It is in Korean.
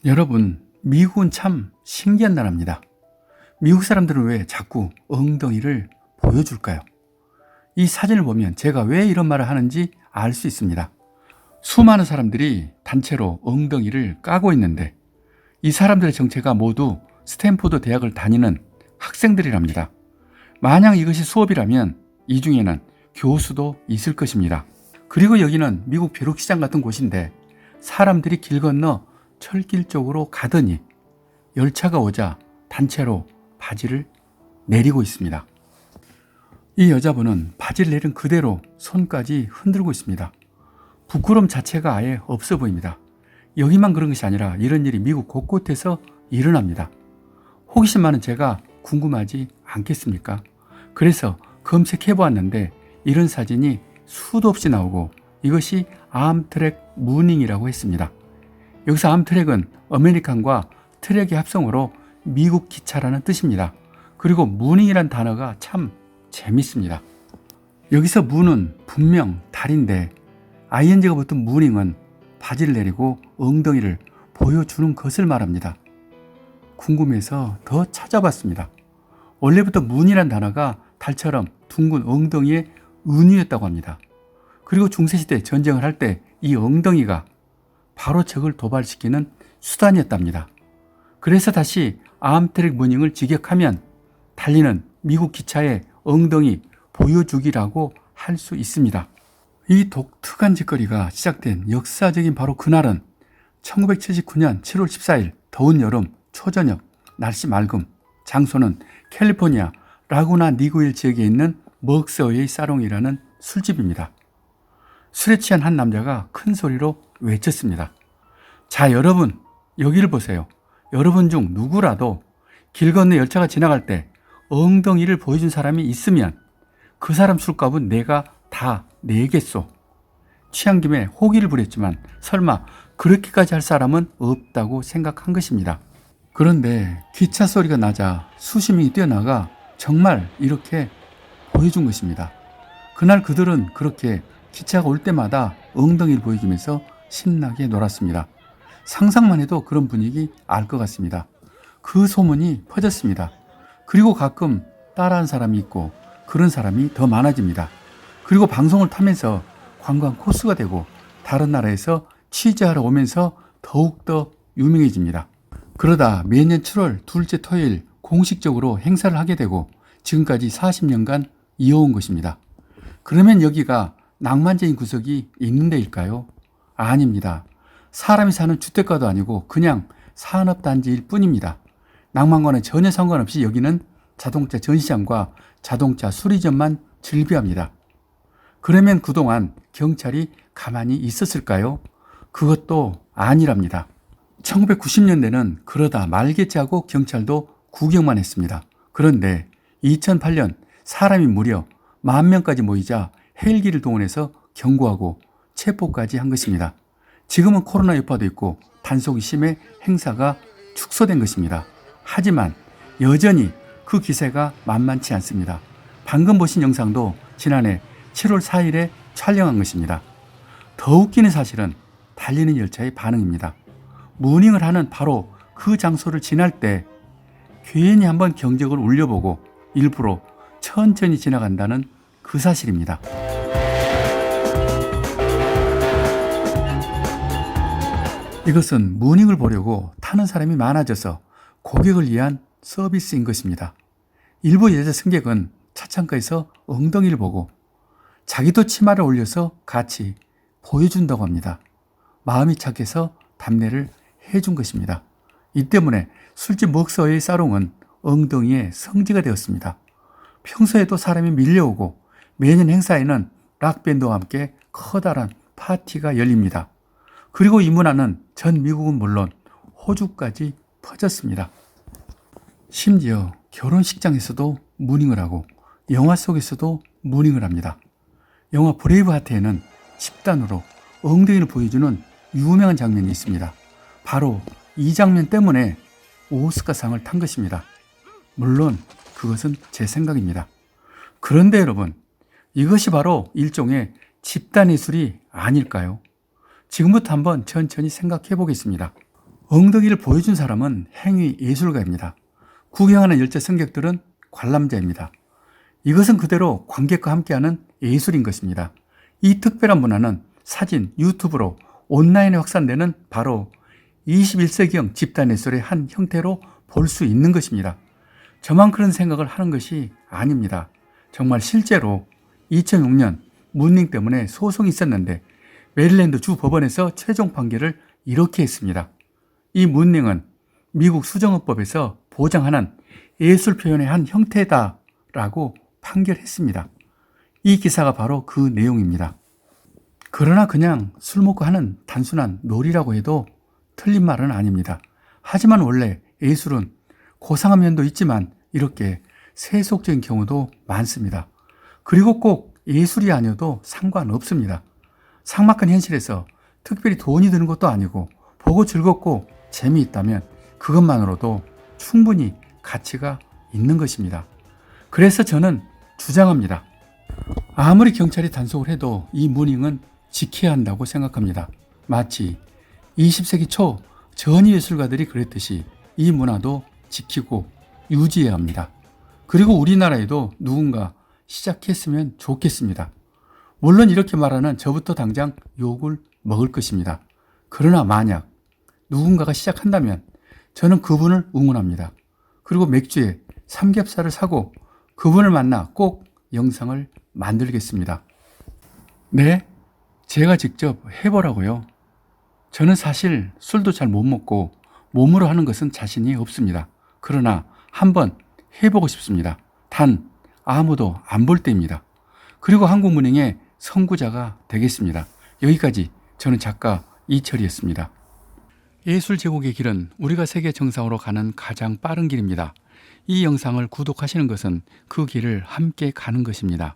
여러분, 미국은 참 신기한 나라입니다. 미국 사람들은 왜 자꾸 엉덩이를 보여줄까요? 이 사진을 보면 제가 왜 이런 말을 하는지 알 수 있습니다. 수많은 사람들이 단체로 엉덩이를 까고 있는데 이 사람들의 정체가 모두 스탠포드 대학을 다니는 학생들이랍니다. 만약 이것이 수업이라면 이 중에는 교수도 있을 것입니다. 그리고 여기는 미국 벼룩시장 같은 곳인데 사람들이 길 건너 철길 쪽으로 가더니 열차가 오자 단체로 바지를 내리고 있습니다. 이 여자분은 바지를 내린 그대로 손까지 흔들고 있습니다. 부끄러움 자체가 아예 없어 보입니다. 여기만 그런 것이 아니라 이런 일이 미국 곳곳에서 일어납니다. 호기심 많은 제가 궁금하지 않겠습니까? 그래서 검색해 보았는데 이런 사진이 수도 없이 나오고 이것이 암트랙 무닝이라고 했습니다. 여기서 암트랙은 아메리칸과 트랙의 합성어로 미국 기차라는 뜻입니다. 그리고 무닝이란 단어가 참 재밌습니다. 여기서 무는 분명 달인데 ing가 붙은 무닝은 바지를 내리고 엉덩이를 보여주는 것을 말합니다. 궁금해서 더 찾아봤습니다. 원래부터 문이란 단어가 달처럼 둥근 엉덩이의 은유였다고 합니다. 그리고 중세시대 전쟁을 할 때 이 엉덩이가 바로 적을 도발시키는 수단이었답니다. 그래서 다시 암트랙 무닝을 직역하면 달리는 미국 기차의 엉덩이 보여주기라고 할 수 있습니다. 이 독특한 짓거리가 시작된 역사적인 바로 그날은 1979년 7월 14일 더운 여름 초저녁 날씨 맑음, 장소는 캘리포니아 라구나 니구일 지역에 있는 먹스어웨이 사롱이라는 술집입니다. 술에 취한 한 남자가 큰 소리로 외쳤습니다. 자, 여러분, 여기를 보세요. 여러분 중 누구라도 길 건너 열차가 지나갈 때 엉덩이를 보여준 사람이 있으면 그 사람 술값은 내가 다 내겠소. 취한 김에 호기를 부렸지만 설마 그렇게까지 할 사람은 없다고 생각한 것입니다. 그런데 기차 소리가 나자 수십 명이 뛰어나가 정말 이렇게 보여준 것입니다. 그날 그들은 그렇게 기차가 올 때마다 엉덩이를 보여주면서 신나게 놀았습니다. 상상만 해도 그런 분위기 알 것 같습니다. 그 소문이 퍼졌습니다. 그리고 가끔 따라한 사람이 있고 그런 사람이 더 많아집니다. 그리고 방송을 타면서 관광 코스가 되고 다른 나라에서 취재하러 오면서 더욱더 유명해집니다. 그러다 매년 7월 둘째 토요일 공식적으로 행사를 하게 되고 지금까지 40년간 이어온 것입니다. 그러면 여기가 낭만적인 구석이 있는 데일까요? 아닙니다. 사람이 사는 주택가도 아니고 그냥 산업단지일 뿐입니다. 낭만과는 전혀 상관없이 여기는 자동차 전시장과 자동차 수리점만 즐비합니다. 그러면 그동안 경찰이 가만히 있었을까요? 그것도 아니랍니다. 1990년대는 그러다 말겠지하고 경찰도 구경만 했습니다. 그런데 2008년 사람이 무려 10,000명까지 모이자 헬기를 동원해서 경고하고 체포까지 한 것입니다. 지금은 코로나 여파도 있고 단속이 심해 행사가 축소된 것입니다. 하지만 여전히 그 기세가 만만치 않습니다. 방금 보신 영상도 지난해 7월 4일에 촬영한 것입니다. 더 웃기는 사실은 달리는 열차의 반응입니다. 무닝을 하는 바로 그 장소를 지날 때 괜히 한번 경적을 울려보고 일부러 천천히 지나간다는 그 사실입니다. 이것은 무닝을 보려고 타는 사람이 많아져서 고객을 위한 서비스인 것입니다. 일부 여자 승객은 차창가에서 엉덩이를 보고 자기도 치마를 올려서 같이 보여준다고 합니다. 마음이 착해서 답례를 해준 것입니다. 이 때문에 술집 먹서의 사롱은 엉덩이의 성지가 되었습니다. 평소에도 사람이 밀려오고 매년 행사에는 락밴드와 함께 커다란 파티가 열립니다. 그리고 이 문화는 전 미국은 물론 호주까지 퍼졌습니다. 심지어 결혼식장에서도 무닝을 하고 영화 속에서도 무닝을 합니다. 영화 브레이브하트에는 집단으로 엉덩이를 보여주는 유명한 장면이 있습니다. 바로 이 장면 때문에 오스카상을 탄 것입니다. 물론 그것은 제 생각입니다. 그런데 여러분, 이것이 바로 일종의 집단예술이 아닐까요? 지금부터 한번 천천히 생각해 보겠습니다. 엉덩이를 보여준 사람은 행위 예술가입니다. 구경하는 열제 성격들은 관람자입니다. 이것은 그대로 관객과 함께하는 예술인 것입니다. 이 특별한 문화는 사진, 유튜브로 온라인에 확산되는 바로 21세기형 집단예술의 한 형태로 볼 수 있는 것입니다. 저만 그런 생각을 하는 것이 아닙니다. 정말 실제로 2006년 문닝 때문에 소송이 있었는데 메릴랜드 주 법원에서 최종 판결을 이렇게 했습니다. 이 문닝은 미국 수정헌법에서 보장하는 예술 표현의 한 형태다라고 판결했습니다. 이 기사가 바로 그 내용입니다. 그러나 그냥 술 먹고 하는 단순한 놀이라고 해도 틀린 말은 아닙니다. 하지만 원래 예술은 고상한 면도 있지만 이렇게 세속적인 경우도 많습니다. 그리고 꼭 예술이 아니어도 상관없습니다. 삭막한 현실에서 특별히 돈이 드는 것도 아니고 보고 즐겁고 재미있다면 그것만으로도 충분히 가치가 있는 것입니다. 그래서 저는 주장합니다. 아무리 경찰이 단속을 해도 이 문잉은 지켜야 한다고 생각합니다. 마치 20세기 초 전위 예술가들이 그랬듯이 이 문화도 지키고 유지해야 합니다. 그리고 우리나라에도 누군가 시작했으면 좋겠습니다. 물론 이렇게 말하는 저부터 당장 욕을 먹을 것입니다. 그러나 만약 누군가가 시작한다면 저는 그분을 응원합니다. 그리고 맥주에 삼겹살을 사고 그분을 만나 꼭 영상을 만들겠습니다. 네, 제가 직접 해보라고요. 저는 사실 술도 잘 못 먹고 몸으로 하는 것은 자신이 없습니다. 그러나 한번 해보고 싶습니다. 단 아무도 안 볼 때입니다. 그리고 한국문행의 선구자가 되겠습니다. 여기까지 저는 작가 이철이었습니다. 예술 제국의 길은 우리가 세계 정상으로 가는 가장 빠른 길입니다. 이 영상을 구독하시는 것은 그 길을 함께 가는 것입니다.